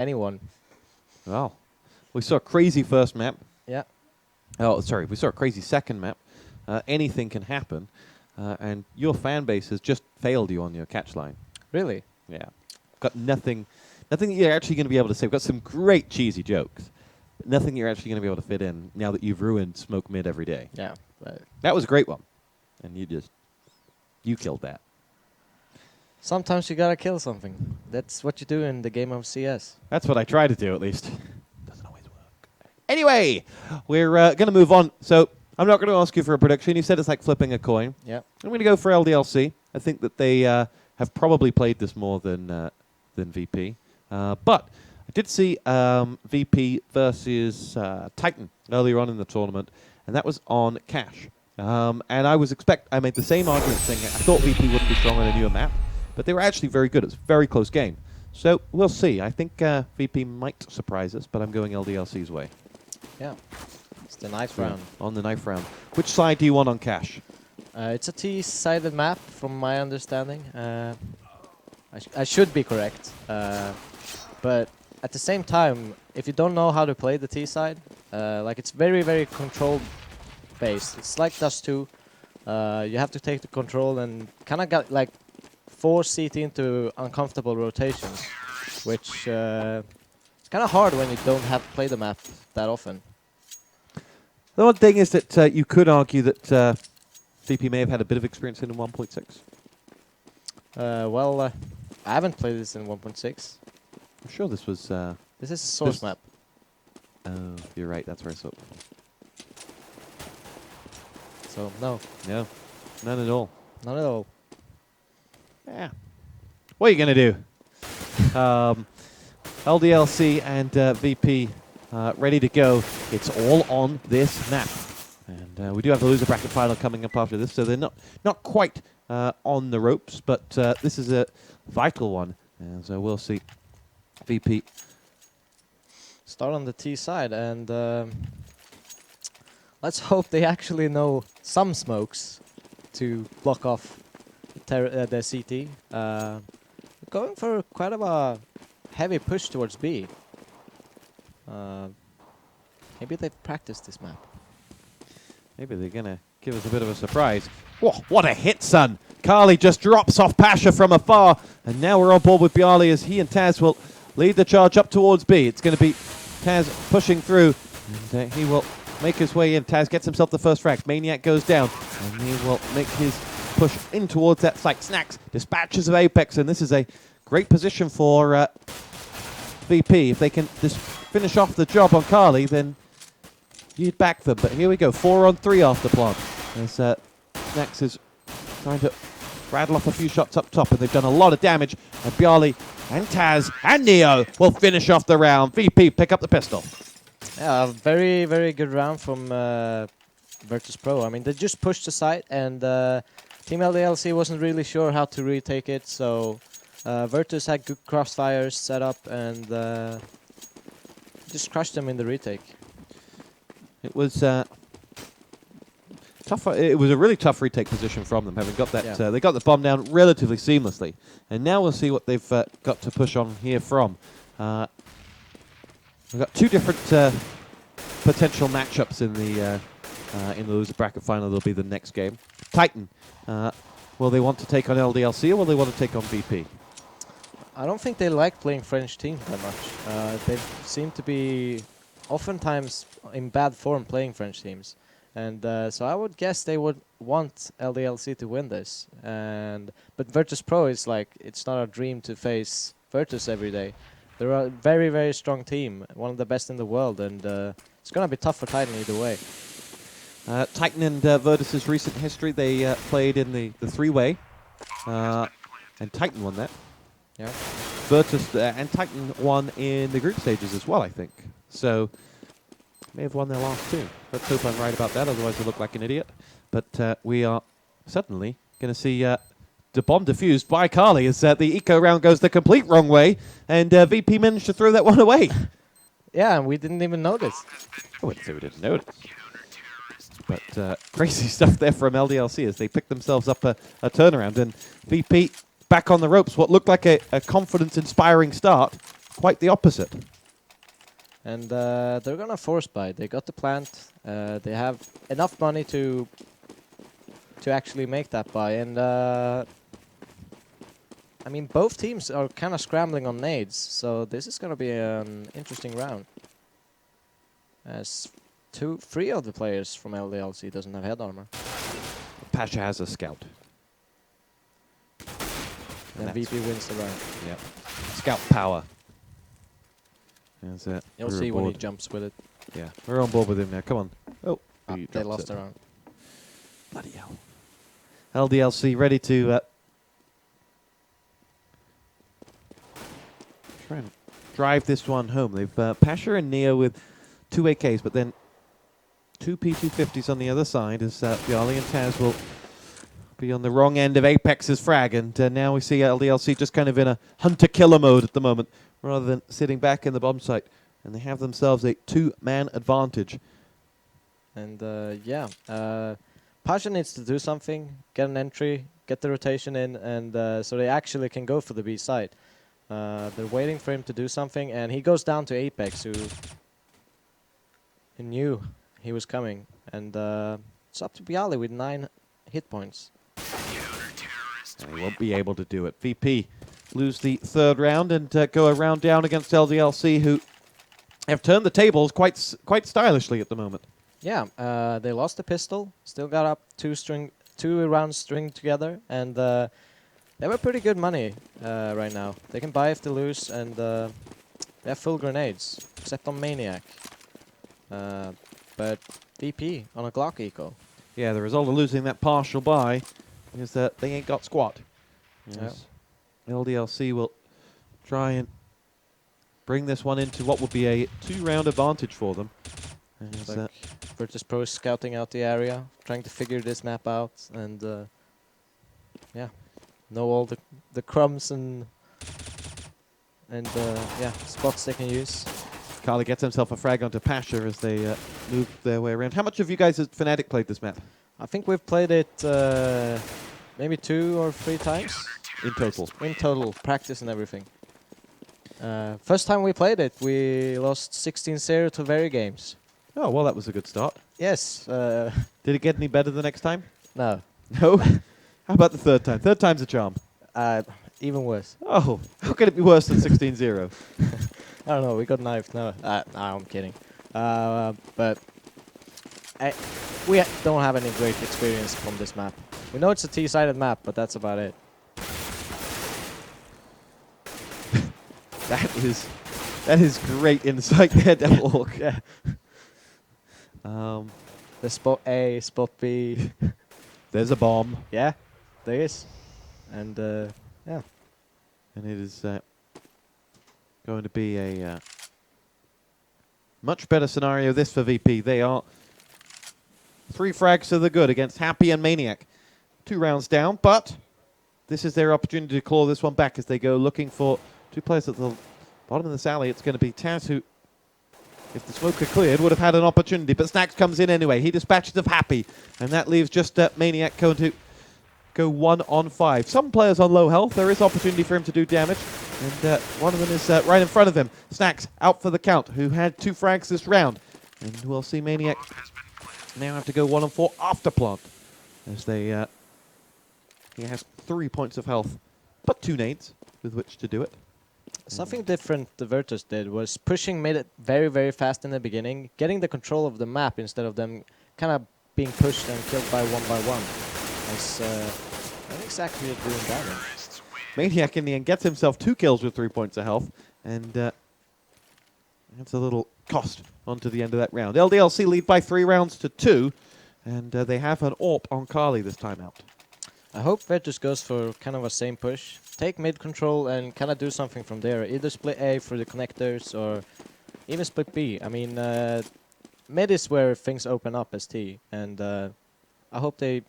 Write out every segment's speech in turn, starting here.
anyone. Well, we saw a crazy first map. Yeah. Oh, sorry, we saw a crazy second map. Anything can happen. And your fan base has just failed you on your catch line. Really? Yeah. Got nothing that you're actually going to be able to say. We've got some great cheesy jokes. But nothing you're actually going to be able to fit in now that you've ruined Smoke Mid every day. Yeah. But That was a great one. And you killed that. sometimes you gotta kill something. That's what you do in the game of CS. That's what I try to do, at least. Doesn't always work. Anyway, we're going to move on. So I'm not going to ask you for a prediction. You said it's like flipping a coin. Yeah. I'm going to go for LDLC. I think that they have probably played this more than VP. But I did see VP versus Titan earlier on in the tournament, and that was on Cash. And I made the same argument saying I thought VP wouldn't be strong on a newer map, but they were actually very good. It's a very close game. So we'll see. I think VP might surprise us, but I'm going LDLC's way. Yeah. It's the knife round. On the knife round. Which side do you want on Cash? It's a T-sided map, from my understanding. I should be correct. But at the same time, if you don't know how to play the T-side, like it's very, very control based. It's like Dust 2. You have to take the control and kind of force CT into uncomfortable rotations, which it's kind of hard when you don't have to play the map that often. The one thing is that you could argue that VP may have had a bit of experience in 1.6. Well, I haven't played this in 1.6. I'm sure this was... This is a source map. Oh, you're right. That's where I saw it. So, no. No, none at all. None at all. Yeah. What are you going to do? LDLC and VP ready to go. It's all on this map. And we do have the loser bracket final coming up after this, so they're not quite on the ropes, but this is a vital one. And so we'll see. VP. Start on the T side, and let's hope they actually know some smokes to block off the CT. Going for quite of a heavy push towards B. Maybe they've practiced this map. Maybe they're going to give us a bit of a surprise. Whoa, what a hit, son. Carly just drops off Pasha from afar. And now we're on board with Bialy as he and Taz will lead the charge up towards B. It's going to be Taz pushing through. And he will make his way in. Taz gets himself the first frag. Maniac goes down. And he will make his push in towards that site. Snacks dispatches of Apex. And this is a great position for VP. If they can just finish off the job on Carly, then you'd back them. But here we go. 4-on-3 after plant. As Snacks is trying to rattle off a few shots up top, and they've done a lot of damage. And Bialy and Taz and Neo will finish off the round. VP pick up the pistol. Yeah, a very, very good round from Virtus.pro. I mean, they just pushed the site, and Team LDLC wasn't really sure how to retake it, so Virtus had good crossfires set up and just crushed them in the retake. It was tough. It was a really tough retake position from them, having got that. Yeah. They got the bomb down relatively seamlessly, and now we'll see what they've got to push on here from. We've got two different potential matchups in the loser bracket final. That'll be the next game. Titan, will they want to take on LDLC or will they want to take on VP? I don't think they like playing French teams that much. They seem to be oftentimes in bad form playing French teams. And so I would guess they would want LDLC to win this. But Virtus.pro is like, it's not a dream to face Virtus every day. They're a very, very strong team, one of the best in the world, and it's going to be tough for Titan either way. Titan and Virtus' recent history, they played in the three-way, and Titan won that. Yeah. Virtus and Titan won in the group stages as well, I think. So, may have won their last two. Let's hope I'm right about that, otherwise I look like an idiot. But we are suddenly going to see the bomb defused by Carly as the eco round goes the complete wrong way, and VP managed to throw that one away. Yeah, and we didn't even notice. I wouldn't say we didn't notice. But crazy stuff there from LDLC as they picked themselves up a turnaround. And VP back on the ropes. What looked like a confidence-inspiring start quite the opposite. And they're gonna force buy. They got the plant. They have enough money to actually make that buy. And I mean, both teams are kind of scrambling on nades, so this is gonna be an interesting round. As three of the players from LDLC doesn't have head armor. Pasha has a scout. And VP wins the round. Yep. Scout power. That's it. You'll see when he jumps with it. Yeah, we're on board with him now. Come on. Oh, they lost the round. Bloody hell. LDLC ready to try and drive this one home. They've Pasha and Neo with 2 AKs, but then 2 P250s on the other side as Bialy and Taz will be on the wrong end of Apex's frag. And now we see LDLC just kind of in a hunter-killer mode at the moment, rather than sitting back in the bomb site. And they have themselves a 2-man advantage. And yeah, Pasha needs to do something, get an entry, get the rotation in, and so they actually can go for the B side. They're waiting for him to do something, and he goes down to Apex, who knew he was coming. And it's up to Bialy with 9 hit points. And he won't be able to do it. VP lose the 3rd round and go a round down against LDLC, who have turned the tables quite stylishly at the moment. Yeah, they lost the pistol, still got up 2 rounds string together, and they have a pretty good money right now. They can buy if they lose, and they have full grenades, except on Maniac. But VP on a Glock eco. Yeah, the result of losing that partial buy is that they ain't got squat. Yes. LDLC will try and bring this one into what would be a 2-round advantage for them. Like Virtus.pro is scouting out the area, trying to figure this map out, and yeah, know all the crumbs and yeah, spots they can use. Carly gets himself a frag onto Pasha as they move their way around. How much have you guys at FNATIC played this map? I think we've played it maybe 2 or 3 times. In total? In total, practice and everything. First time we played it, we lost 16-0 to Very Games. Oh, well, that was a good start. Yes. Did it get any better the next time? No. No? How about the 3rd time? 3rd time's a charm. Even worse. Oh, how could it be worse than 16-0? I don't know, we got knifed. No, I'm kidding. But we don't have any great experience from this map. We know it's a T-sided map, but that's about it. That is great insight there, Devilhawk. Yeah. The spot A, spot B. There's a bomb. Yeah, there is. And yeah. And it is going to be a much better scenario this for VP. They are 3 frags to the good against Happy and Maniac. 2 rounds down, but this is their opportunity to claw this one back as they go looking for 2 players at the bottom of this alley. It's going to be Taz, who, if the smoke had cleared, would have had an opportunity. But Snacks comes in anyway. He dispatches of Happy, and that leaves just Maniac going to go 1 on 5. Some players on low health. There is opportunity for him to do damage, and one of them is right in front of him. Snacks out for the count, who had 2 frags this round. And we'll see Maniac now have to go 1 on 4 after plant, as they he has 3 points of health, but 2 nades with which to do it. Something different the Virtus did was pushing mid very, very fast in the beginning, getting the control of the map instead of them kind of being pushed and killed by 1 by 1. As not exactly doing damage. Maniac in the end gets himself 2 kills with 3 points of health, and that's a little cost onto the end of that round. LDLC lead by 3 rounds to 2, and they have an AWP on Carly this time out. I hope Virtus goes for kind of a same push. Take mid control and kind of do something from there. Either split A for the connectors or even split B. I mean, mid is where things open up as T. And I hope they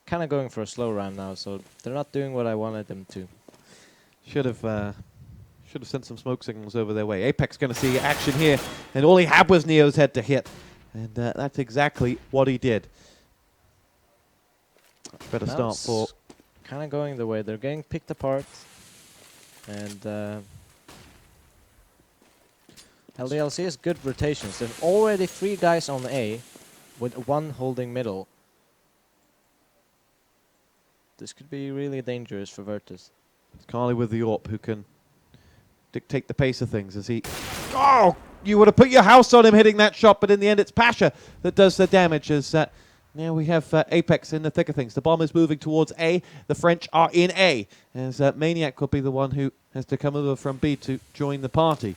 kind of going for a slow round now. So they're not doing what I wanted them to. Should have sent some smoke signals over their way. Apex going to see action here. And all he had was Neo's head to hit. And that's exactly what he did. Much better start for... kind of going the way they're getting picked apart, and LDLC has good rotations. There's already 3 guys on A, with 1 holding middle. This could be really dangerous for Virtus. It's Carly with the AWP who can dictate the pace of things as he... Oh! You would have put your house on him hitting that shot, but in the end it's Pasha that does the damage as now we have Apex in the thick of things. The bomb is moving towards A. The French are in A, as Maniac could be the one who has to come over from B to join the party.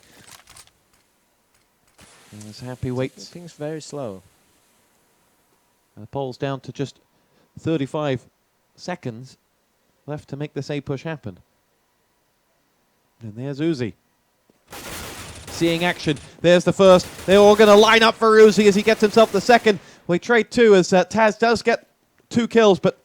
And as Happy waits. Things very slow. The poll's down to just 35 seconds left to make this A push happen. And there's Uzi. Seeing action. There's the first. They're all going to line up for Uzi as he gets himself the second. We trade 2 as Taz does get 2 kills, but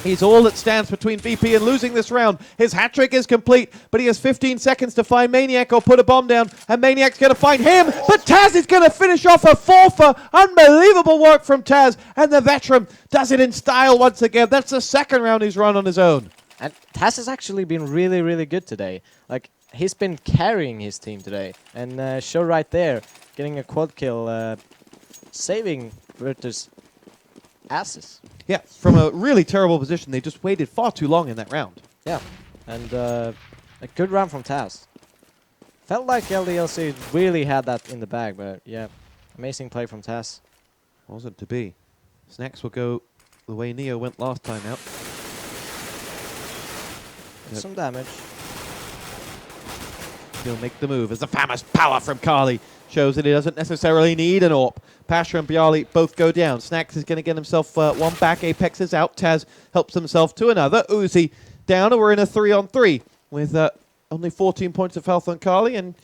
he's all that stands between VP and losing this round. His hat-trick is complete, but he has 15 seconds to find Maniac or put a bomb down, and Maniac's going to find him, but Taz is going to finish off a 4-for. Unbelievable work from Taz, and the veteran does it in style once again. That's the second round he's run on his own. And Taz has actually been really, really good today. Like, he's been carrying his team today, and show right there, getting a quad kill, saving Virtus asses. Yeah, from a really terrible position. They just waited far too long in that round. Yeah, and a good round from Taz. Felt like LDLC really had that in the bag, but yeah, amazing play from Taz. Wasn't to be. Snacks will go the way Neo went last time out. Some damage. He'll make the move as the famous power from Carly shows that he doesn't necessarily need an AWP. Pasha and Bialy both go down. Snacks is going to get himself 1 back. Apex is out. Taz helps himself to another. Uzi down, and we're in a 3-on-3 with only 14 points of health on Carly and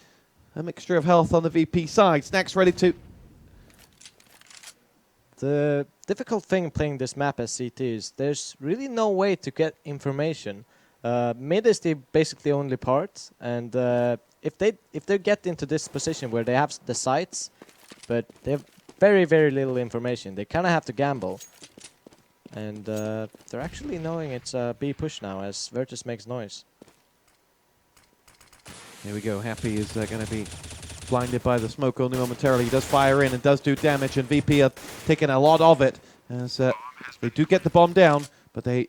a mixture of health on the VP side. Snacks ready to... The difficult thing playing this map as CT is there's really no way to get information. Mid is the basically only part, and if they get into this position where they have the sights, but they have very, very little information, they kind of have to gamble. And they're actually knowing it's a B push now as Virtus makes noise. Here we go. Happy is going to be blinded by the smoke only momentarily. He does fire in and does do damage, and VP are taking a lot of it as they do get the bomb down, but they...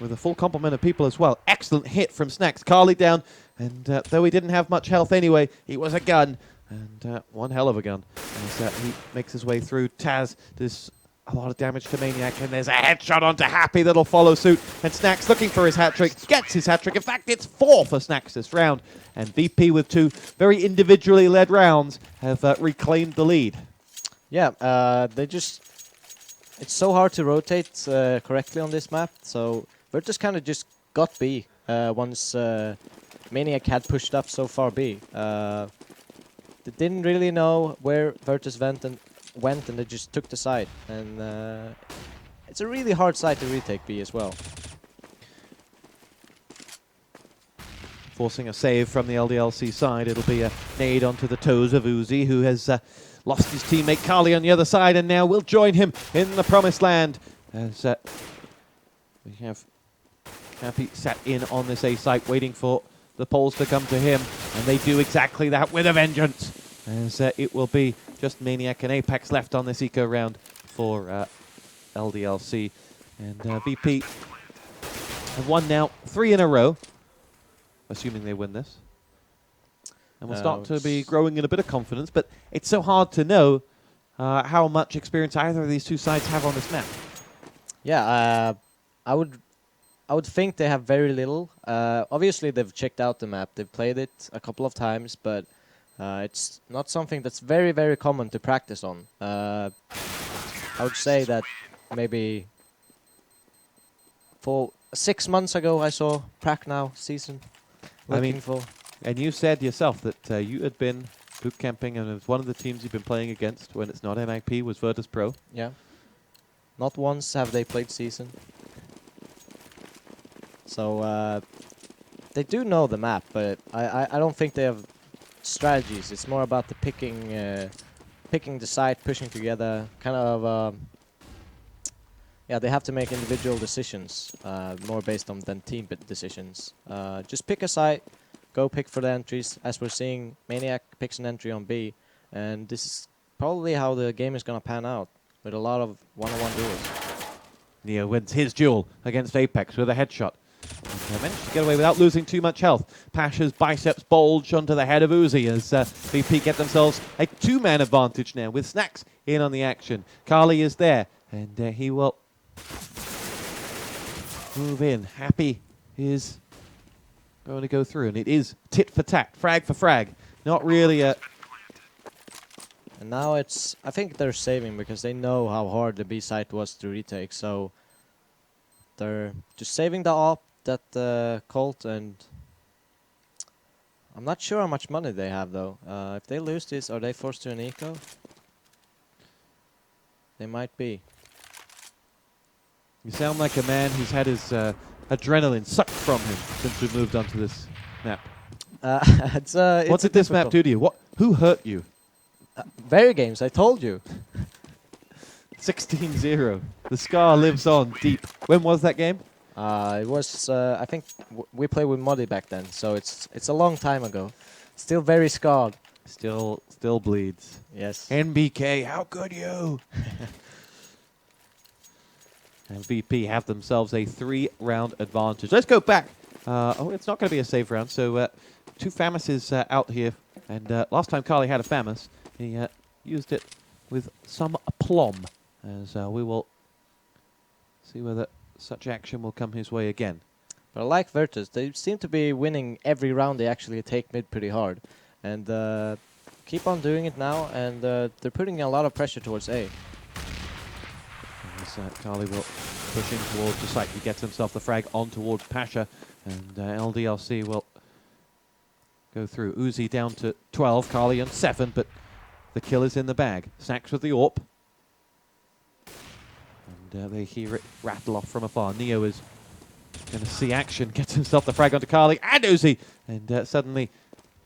with a full complement of people as well. Excellent hit from Snacks. Carly down, and though he didn't have much health anyway, he was a gun, and one hell of a gun. As he makes his way through, Taz does a lot of damage to Maniac, and there's a headshot onto Happy that'll follow suit, and Snacks looking for his hat-trick, gets his hat-trick. In fact, it's 4 for Snacks this round, and VP with 2 very individually led rounds have reclaimed the lead. Yeah, they just... It's so hard to rotate correctly on this map, so... Virtus kind of just got B once Maniac had pushed up so far B. They didn't really know where Virtus went, and they just took the side. And it's a really hard side to retake B as well. Forcing a save from the LDLC side. It'll be a nade onto the toes of Uzi, who has lost his teammate Carly on the other side, and now will join him in the promised land. As we have Happy sat in on this A site waiting for the polls to come to him, and they do exactly that with a vengeance, as it will be just Maniac and Apex left on this eco round for LDLC, and VP have won now 3 in a row, assuming they win this, and will start to be growing in a bit of confidence, but it's so hard to know how much experience either of these 2 sides have on this map. Yeah, I would think they have very little. Obviously, they've checked out the map. They've played it a couple of times, but it's not something that's very, very common to practice on. I would say that maybe for 6 months ago, I saw Now season. And you said yourself that you had been boot camping, and it was one of the teams you've been playing against when it's not MIP was Virtus.pro. Yeah. Not once have they played season. So they do know the map, but I don't think they have strategies. It's more about the picking the side, pushing together, kind of. Yeah, they have to make individual decisions, more based on than team decisions. Just pick a side, go pick for the entries, as we're seeing Maniac picks an entry on B, and this is probably how the game is going to pan out, with a lot of one-on-one duels. Neo wins his duel against Apex with a headshot. And managed to get away without losing too much health. Pasha's biceps bulge onto the head of Uzi as VP get themselves a two-man advantage now with Snacks in on the action. Carly is there, and he will move in. Happy is going to go through, and it is tit for tat, frag for frag. Not really a... And now it's, I think they're saving because they know how hard the B site was to retake, so they're just saving the op, that Colt, and I'm not sure how much money they have though. If they lose this, are they forced to an eco? They might be. You sound like a man who's had his adrenaline sucked from him since we moved onto this map. What did this map do to you? Who hurt you? Very games, I told you. 16-0. The scar lives on deep. When was that game? It was, I think, we played with Muddy back then, so it's a long time ago. Still very scarred. Still bleeds. Yes. NBK, how could you? And VP have themselves a 3-round advantage. Let's go back. Oh, it's not going to be a save round. So 2 Famises out here. And last time Carly had a Famis, he used it with some aplomb. As we will see whether such action will come his way again. But I like Virtus. They seem to be winning every round they actually take mid pretty hard. And keep on doing it now, and they're putting a lot of pressure towards A. Carly will push in towards the site. He gets himself the frag on towards Pasha, and LDLC will go through. Uzi down to 12, Carly on 7, but the kill is in the bag. Snacks with the AWP. And they hear it rattle off from afar. Neo is going to see action, gets himself the frag onto Carly and Uzi, and suddenly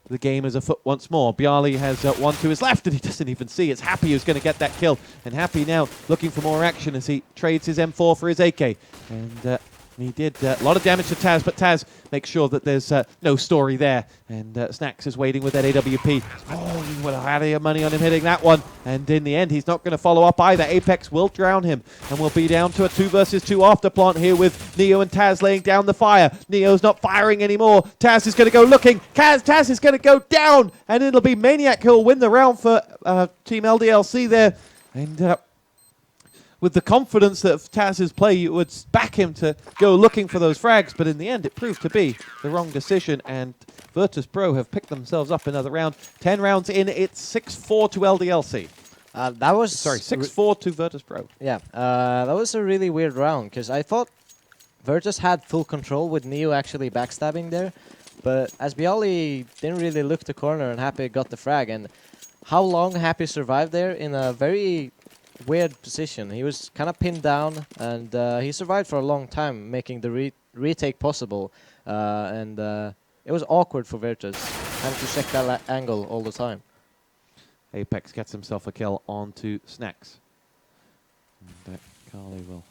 the game is afoot once more. Bjarly has one to his left, and he doesn't even see. It's Happy who's going to get that kill, and Happy now looking for more action as he trades his M4 for his AK. And he did a lot of damage to Taz, but Taz makes sure that there's no story there. And Snacks is waiting with that AWP. Oh, he would have had your money on him hitting that one. And in the end, he's not going to follow up either. Apex will drown him, and we'll be down to a 2 versus 2 after plant here with Neo and Taz laying down the fire. Neo's not firing anymore. Taz is going to go looking. Taz is going to go down, and it'll be Maniac who'll win the round for Team LDLC there. And with the confidence that Taz's play, you would back him to go looking for those frags, but in the end it proved to be the wrong decision, and Virtus.pro have picked themselves up another round. 10 rounds in, it's 6-4 to LDLC. That was... Sorry, 6-4 to Virtus.pro. Yeah, that was a really weird round, because I thought Virtus had full control with Neo actually backstabbing there, but as Bjarly didn't really look the corner and Happy got the frag, and how long Happy survived there in a very weird position. He was kind of pinned down, and he survived for a long time, making the retake possible. And it was awkward for Virtus, having to check that angle all the time. Apex gets himself a kill onto Snacks. And Carly will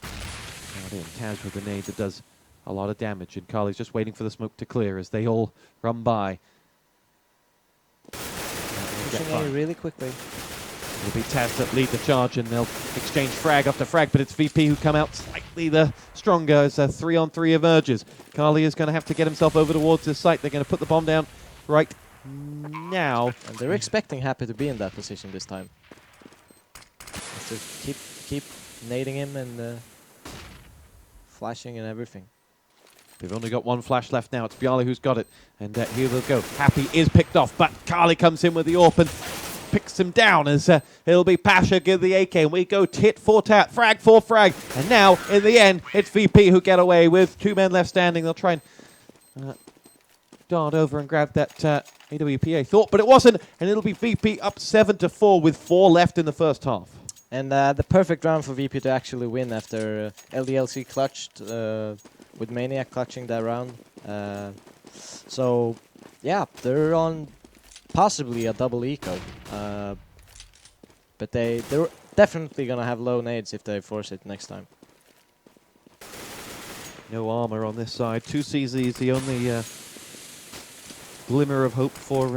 count in. Taz with a nade that does a lot of damage, and Carly's just waiting for the smoke to clear as they all run by. Pushing A really quickly. It'll be Taz that lead the charge, and they'll exchange frag after frag, but it's VP who come out slightly the stronger as a 3-on-3 emerges. Carly is going to have to get himself over towards this site. They're going to put the bomb down right now. And they're expecting Happy to be in that position this time. So keep nading him and flashing and everything. They've only got 1 flash left now. It's Bjarly who's got it, and here they'll go. Happy is picked off, but Carly comes in with the AWP and picks him down as it'll be Pasha give the AK, and we go tit for tat, frag for frag, and now in the end it's VP who get away with 2 men left standing. They'll try and dart over and grab that AWPA thought, but it wasn't, and it'll be VP up 7-4 with 4 left in the first half. And the perfect round for VP to actually win after LDLC clutched with Maniac clutching that round. So yeah, they're on possibly a double eco, but they're definitely gonna have low nades if they force it next time. No armor on this side. 2 CZs, the only glimmer of hope for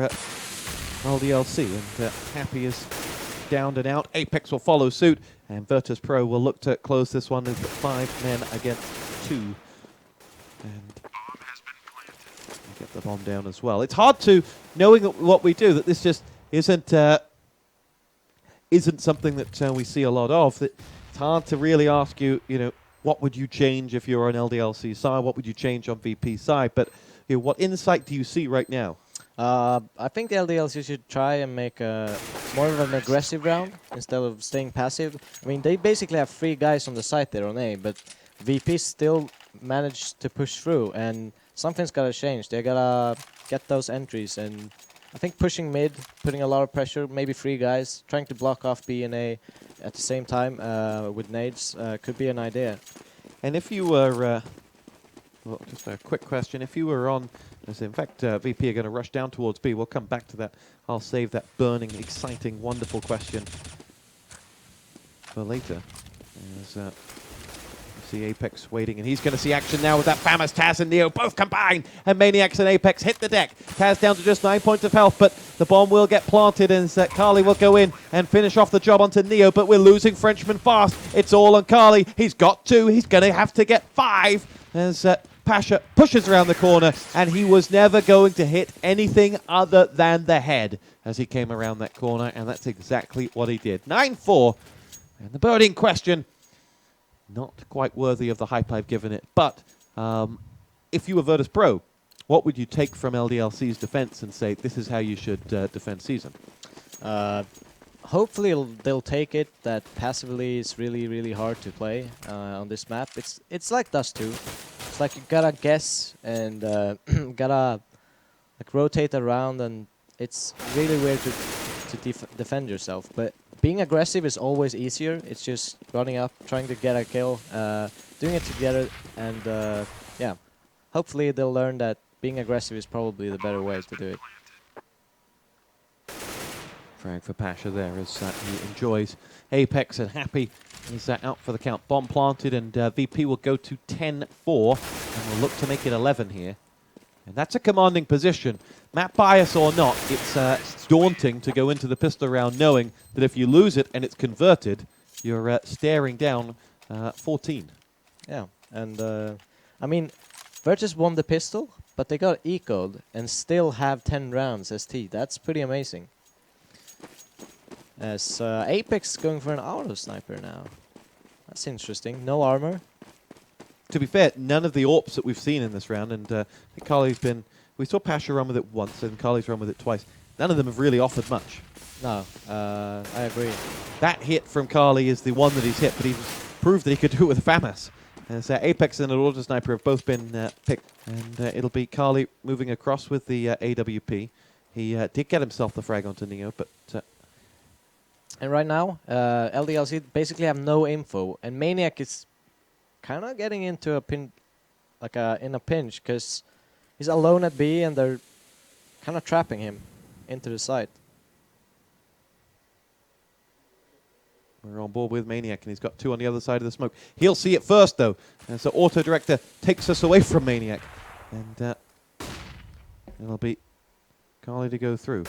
LDLC. And Happy is downed and out. Apex will follow suit. And Virtus.pro will look to close this one as 5 men against 2. And get the bomb down as well. It's hard to, knowing what we do, that this just isn't something that we see a lot of. That it's hard to really ask you, what would you change if you're on LDLC side? What would you change on VP side? But what insight do you see right now? I think the LDLC should try and make more of an aggressive round instead of staying passive. I mean, they basically have 3 guys on the site there on A, but VP still managed to push through, and something's got to change. They got to get those entries, and I think pushing mid, putting a lot of pressure, maybe 3 guys, trying to block off B and A at the same time with nades could be an idea. And if you were, well, just a quick question, if you were on, in fact, VP are going to rush down towards B. We'll come back to that. I'll save that burning, exciting, wonderful question for later. As see Apex waiting, and he's going to see action now with that FAMAS. Taz and Neo both combine, and Maniacs and Apex hit the deck. Taz down to just 9 points of health, but the bomb will get planted, and Carly will go in and finish off the job onto Neo, but we're losing Frenchman fast. It's all on Carly. He's got 2. He's going to have to get 5 as Pasha pushes around the corner, and he was never going to hit anything other than the head as he came around that corner, and that's exactly what he did. 9-4, and the burning question, not quite worthy of the hype I've given it, but if you were Virtus.pro, what would you take from LDLC's defense and say, this is how you should defend season? Hopefully they'll take it that passively is really, really hard to play on this map. It's like Dust 2. It's like you gotta guess and gotta like rotate around, and it's really weird to defend yourself. But being aggressive is always easier. It's just running up, trying to get a kill, doing it together, and yeah. Hopefully they'll learn that being aggressive is probably the better way to do it. Frag for Pasha there as he enjoys Apex, and Happy is out for the count. Bomb planted, and VP will go to 10-4 and will look to make it 11 here. And that's a commanding position. Map bias or not, it's daunting to go into the pistol round knowing that if you lose it and it's converted, you're staring down 14. Yeah, and I mean, Virtus won the pistol, but they got ecoed and still have 10 rounds ST. That's pretty amazing. As Apex going for an auto sniper now. That's interesting. No armor. To be fair, none of the AWPs that we've seen in this round, and I think Carly's been... We saw Pasha run with it once, and Carly's run with it twice. None of them have really offered much. No, I agree. That hit from Carly is the one that he's hit, but he's proved that he could do it with a FAMAS. As Apex and an auto sniper have both been picked, and it'll be Carly moving across with the AWP. He did get himself the frag onto Neo, but... and right now, LDLC basically have no info, and Maniac is kind of getting into a in a pinch, because he's alone at B, and they're kind of trapping him into the site. We're on board with Maniac, and he's got 2 on the other side of the smoke. He'll see it first, though, and so Auto Director takes us away from Maniac, and it'll be Carly to go through.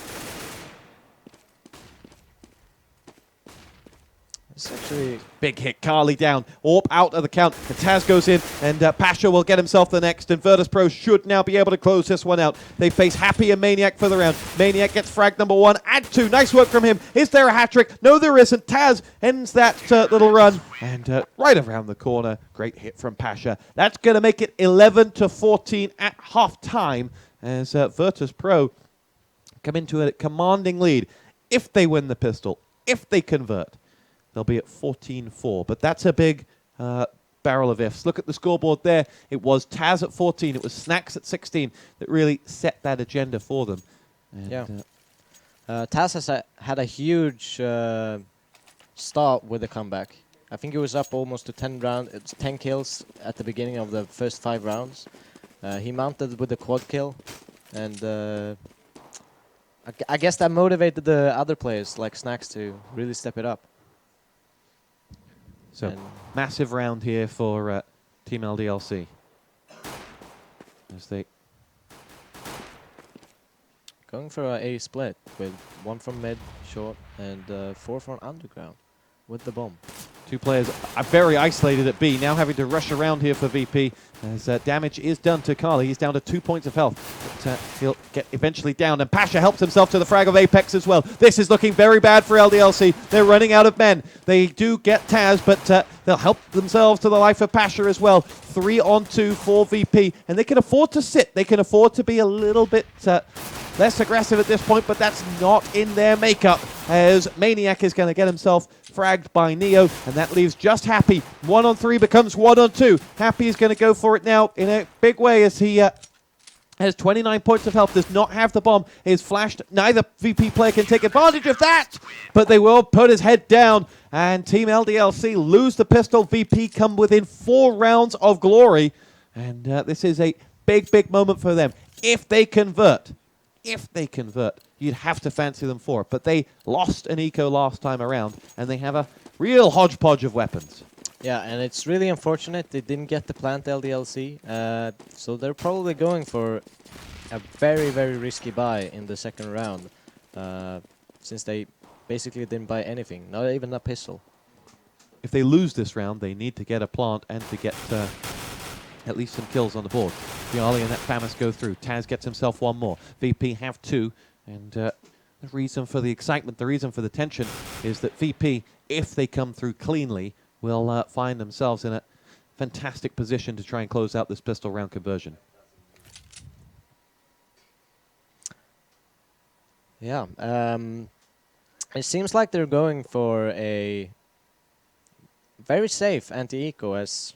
It's actually big hit, Carly down, AWP out of the count, and Taz goes in, and Pasha will get himself the next, and Virtus.pro should now be able to close this one out. They face Happy and Maniac for the round. Maniac gets frag number 1, add 2, nice work from him. Is there a hat-trick? No, there isn't. Taz ends that little run, and right around the corner, great hit from Pasha. That's going to make it 11-14 at half-time, as Virtus.pro come into a commanding lead. If they win the pistol, if they convert, they'll be at 14-4, but that's a big barrel of ifs. Look at the scoreboard there. It was Taz at 14. It was Snacks at 16 that really set that agenda for them. And yeah. Taz has had a huge start with the comeback. I think he was up almost to 10 kills at the beginning of the first 5 rounds. He mounted with the quad kill, and I guess that motivated the other players like Snacks to really step it up. So, massive round here for Team LDLC. as they Going for a split with 1 from mid, short, and 4 from underground with the bomb. Two players are very isolated at B, now having to rush around here for VP as damage is done to Carly. He's down to 2 points of health, but he'll get eventually down, and Pasha helps himself to the frag of Apex as well. This is looking very bad for LDLC. They're running out of men. They do get Taz, but they'll help themselves to the life of Pasha as well. 3 on 2 for VP, and they can afford to sit. They can afford to be a little bit less aggressive at this point, but that's not in their makeup, as Maniac is going to get himself fragged by Neo, and that leaves just Happy. 1 on 3 becomes 1 on 2. Happy is going to go for it now in a big way as he has 29 points of health, does not have the bomb, is flashed. Neither VP player can take advantage of that, but they will put his head down, and Team LDLC lose the pistol. VP come within 4 rounds of glory, and this is a big, big moment for them. If they convert, you'd have to fancy them for it. But they lost an eco last time around, and they have a real hodgepodge of weapons. Yeah, and it's really unfortunate they didn't get the plant LDLC. So they're probably going for a very, very risky buy in the second round, since they basically didn't buy anything, not even a pistol. If they lose this round, they need to get a plant and to get at least some kills on the board. Bialy and that FAMAS go through. Taz gets himself 1 more. VP have 2. And the reason for the excitement, the reason for the tension is that VP, if they come through cleanly, will find themselves in a fantastic position to try and close out this pistol round conversion. Yeah. It seems like they're going for a very safe anti-eco as,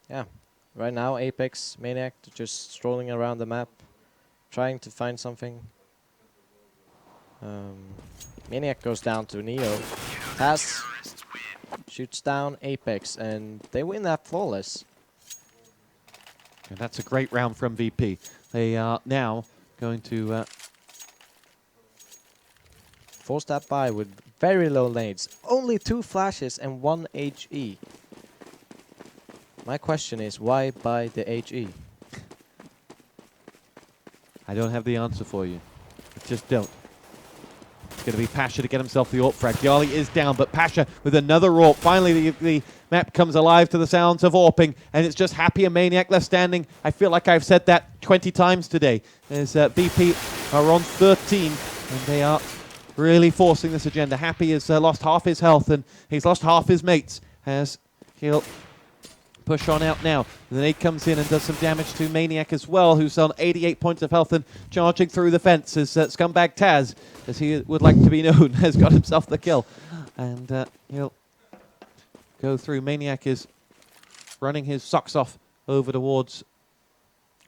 yeah. Right now, Apex, Maniac, just strolling around the map, trying to find something. Maniac goes down to Neo. Taz shoots down Apex, and they win that flawless. And that's a great round from VP. They are now going to force that by with very low nades. Only 2 flashes and 1 HE. My question is, why buy the HE? I don't have the answer for you. I just don't. It's going to be Pasha to get himself the AWP frag. Bialy is down, but Pasha with another AWP. Finally, the map comes alive to the sounds of AWPing, and it's just Happy and Maniac left standing. I feel like I've said that 20 times today. As VP are on 13, and they are really forcing this agenda. Happy has lost half his health, and he's lost half his mates, as he'll push on out now. The nade comes in and does some damage to Maniac as well, who's on 88 points of health and charging through the fence as Scumbag Taz, as he would like to be known, has got himself the kill. And he'll go through. Maniac is running his socks off over towards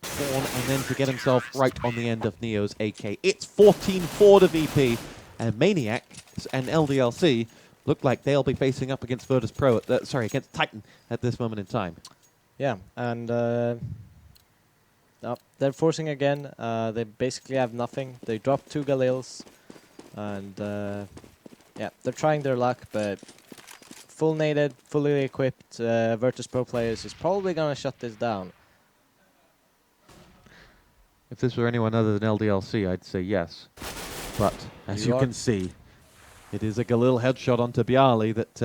Fawn, and then to get himself right on the end of Neo's AK. It's 14-4 to VP, and Maniac and LDLC look like they'll be facing up against Virtus.pro, against Titan at this moment in time. Yeah, and they're forcing again. They basically have nothing. They dropped 2 Galils, and yeah, they're trying their luck, but full naded, fully equipped Virtus.pro players is probably going to shut this down. If this were anyone other than LDLC, I'd say yes. But as you can see, it is a Galil headshot onto Bialy that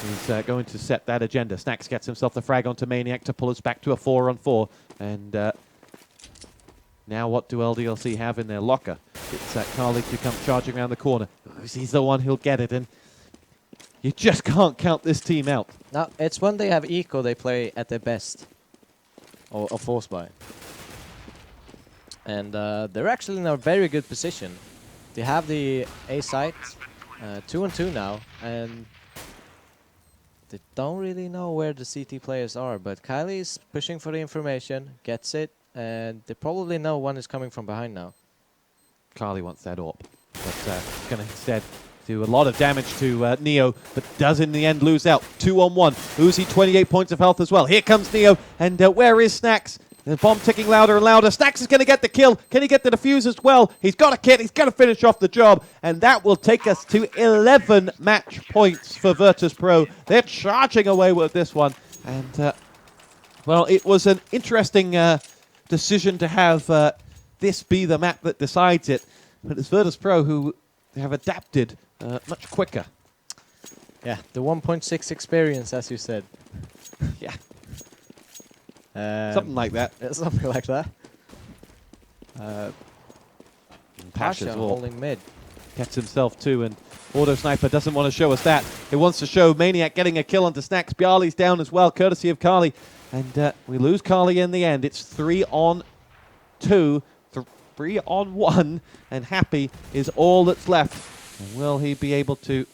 is going to set that agenda. Snacks gets himself the frag onto Maniac to pull us back to a 4-on-4. And now what do LDLC have in their locker? It's Carly to come charging around the corner. He's the one who'll get it, and you just can't count this team out. No, it's when they have eco they play at their best. Or force buy. And they're actually in a very good position. They have the A-site, 2-on-2 now, and they don't really know where the CT players are, but Kylie's pushing for the information, gets it, and they probably know one is coming from behind now. Carly wants that AWP, but going to instead do a lot of damage to Neo, but does in the end lose out. 2-on-1. Uzi 28 points of health as well. Here comes Neo, and where is Snacks? The bomb ticking louder and louder. Snacks is going to get the kill. Can he get the defuse as well? He's got a kit. He's going to finish off the job. And that will take us to 11 match points for Virtus.pro. They're charging away with this one. And Well, it was an interesting decision to have this be the map that decides it, but it's Virtus.pro who have adapted much quicker. Yeah, the 1.6 experience, as you said. Yeah, Um, something like that. Something like that. Pasha's Pasha all holding mid. gets himself too, and Auto Sniper doesn't want to show us that. He wants to show Maniac getting a kill onto Snacks. Bialy's down as well, courtesy of Carly. And we lose Carly in the end. It's 3-on-2, 3-on-1, and Happy is all that's left. And will he be able to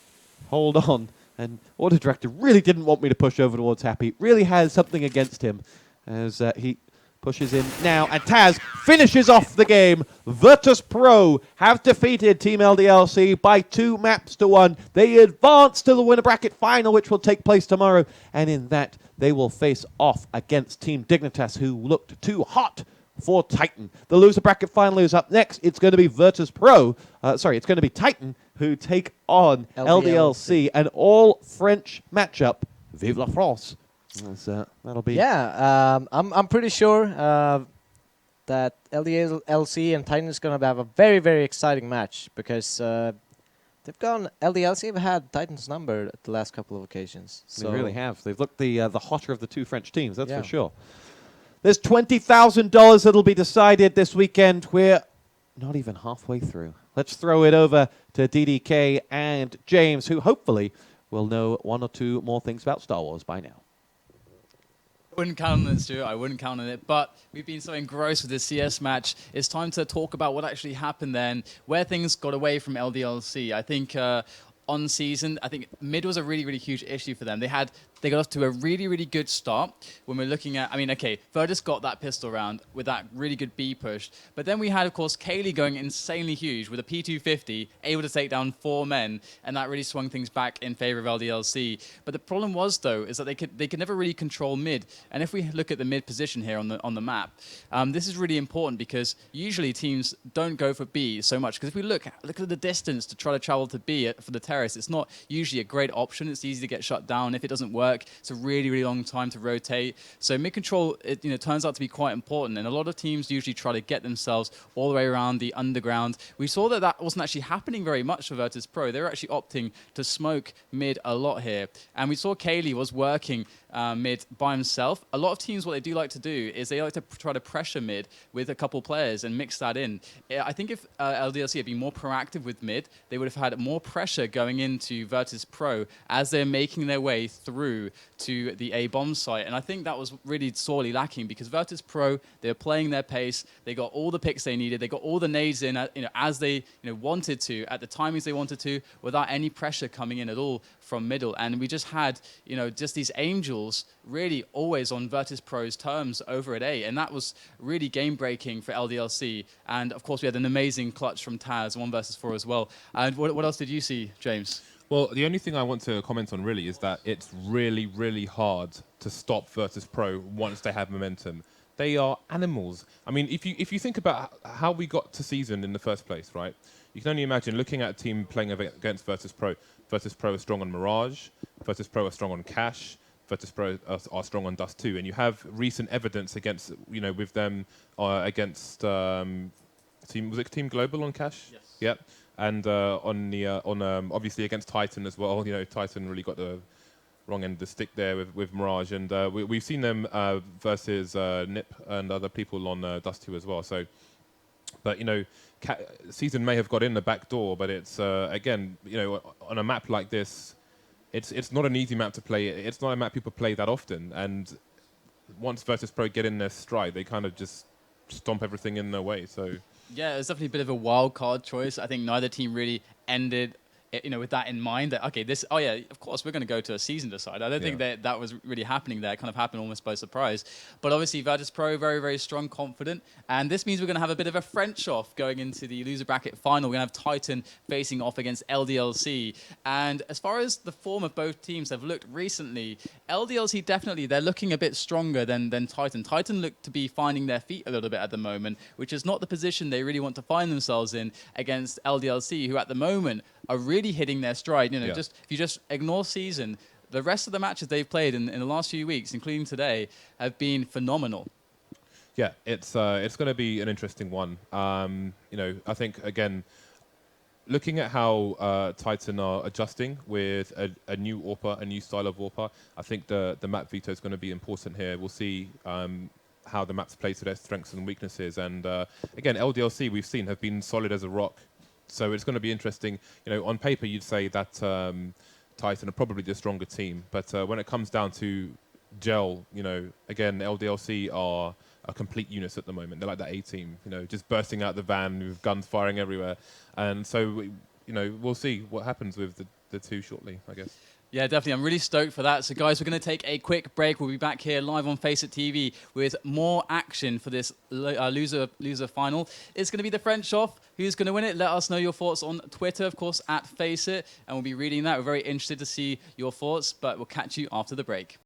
hold on? And Auto Director really didn't want me to push over towards Happy. Really has something against him as he pushes in now, and Taz finishes off the game. Virtus.pro have defeated Team LDLC by 2-1. They advance to the winner bracket final, which will take place tomorrow, and in that they will face off against Team Dignitas, who looked too hot for Titan. The loser bracket final is up next. It's going to be Virtus.pro, it's going to be Titan, who take on LDLC, an all-French matchup. Vive la France. That'll be... Yeah, I'm pretty sure that LDLC and Titan is going to have a very, very exciting match because LDLC have had Titan's number at the last couple of occasions. They really have. They've looked the hotter of the two French teams, that's Yeah. for sure. There's $20,000 that'll be decided this weekend. We're not even halfway through. Let's throw it over to DDK and James, who hopefully will know one or two more things about Star Wars by now. I wouldn't count on it, Stuart. I wouldn't count on it. But we've been so engrossed with this CS match. It's time to talk about what actually happened then, where things got away from LDLC. I think on season, I think mid was a really, really huge issue for them. They got off to a really, really good start when we're looking at, I mean, okay, Virtus got that pistol round with that really good B push. But then we had, of course, Kaylee going insanely huge with a P250, able to take down 4 men, and that really swung things back in favor of LDLC. But the problem was, though, is that they could never really control mid. And if we look at the mid position here on the map, this is really important because usually teams don't go for B so much. Because if we look at the distance to try to travel to B for the terrace, it's not usually a great option. It's easy to get shut down. If it doesn't work, it's a really, really long time to rotate. So mid control, it turns out to be quite important. And a lot of teams usually try to get themselves all the way around the underground. We saw that wasn't actually happening very much for Virtus.pro. They were actually opting to smoke mid a lot here. And we saw Kaylee was working mid by himself. A lot of teams, what they do like to do is they like to try to pressure mid with a couple players and mix that in. I think if LDLC had been more proactive with mid, they would have had more pressure going into Virtus.pro as they're making their way through to the A bomb site. And I think that was really sorely lacking because Virtus.pro, they were playing their pace. They got all the picks they needed. They got all the nades in as they wanted to, at the timings they wanted to, without any pressure coming in at all from middle. And we just had just these angels really always on Virtus.pro's terms over at A, and that was really game breaking for LDLC. And of course we had an amazing clutch from Taz, 1 versus 4 as well. And what else did you see, James? Well, the only thing I want to comment on really is that it's really, really hard to stop Virtus.pro once they have momentum. They are animals. I mean, if you think about how we got to season in the first place, right? You can only imagine looking at a team playing against Virtus.pro. Virtus.pro are strong on Mirage. Virtus.pro are strong on Cash. Virtus.pro are strong on Dust 2. And you have recent evidence against, with them against Team Global on Cash? Yes. Yep. And obviously against Titan as well. Titan really got the wrong end of the stick there with Mirage. And we've seen them versus Nip and other people on Dust 2 as well. So, but, season may have got in the back door, but it's, again, on a map like this, it's not an easy map to play. It's not a map people play that often. And once Virtus.pro get in their stride, they kind of just stomp everything in their way. So yeah, it was definitely a bit of a wild card choice. I think neither team really ended with that in mind, that, okay, of course, we're going to go to a season decide. I don't think that was really happening there. It kind of happened almost by surprise. But obviously, Virtus.pro, very, very strong, confident. And this means we're going to have a bit of a French off going into the loser bracket final. We're going to have Titan facing off against LDLC. And as far as the form of both teams have looked recently, LDLC definitely, they're looking a bit stronger than Titan. Titan look to be finding their feet a little bit at the moment, which is not the position they really want to find themselves in against LDLC, who at the moment are really hitting their stride. Just if you just ignore season, the rest of the matches they've played in the last few weeks, including today, have been phenomenal. Yeah, it's going to be an interesting one. You know, I think again, looking at how Titan are adjusting with a new AWPer, a new style of AWPer, I think the map veto is going to be important here. We'll see how the maps play to their strengths and weaknesses. And again, LDLC we've seen have been solid as a rock, so it's going to be interesting. You know, on paper you'd say that Titan are probably the stronger team, but when it comes down to gel, you know, again, LDLC are a complete unit at the moment. They're like that A team, you know, just bursting out the van with guns firing everywhere. And so, you know, we'll see what happens with the two shortly, I guess. Yeah, definitely. I'm really stoked for that. So, guys, we're going to take a quick break. We'll be back here live on FACEIT TV with more action for this loser final. It's going to be the French off. Who's going to win it? Let us know your thoughts on Twitter, of course, @FACEIT. And we'll be reading that. We're very interested to see your thoughts, but we'll catch you after the break.